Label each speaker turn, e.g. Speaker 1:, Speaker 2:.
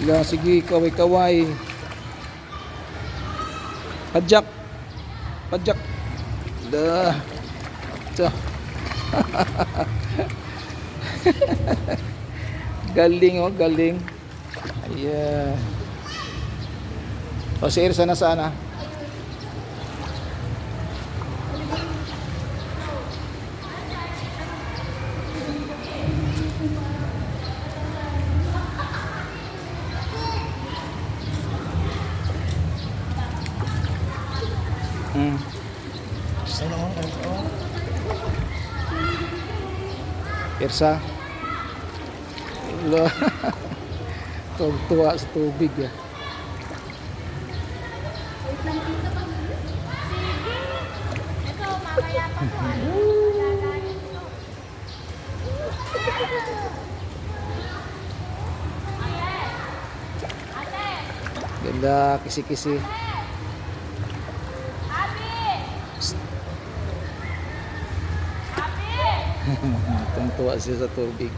Speaker 1: Lang, sige, kaway-kaway. Padjak. Padjak. Dah. Tsa. Galing oh, galing. Ayan. O si Irsa na sana. Irsa. Wala. Tuwa sa tubig ya.
Speaker 2: Ito, mamaya pa po.
Speaker 1: Ganda, kisi-kisi. Tuwa siya sa tubig.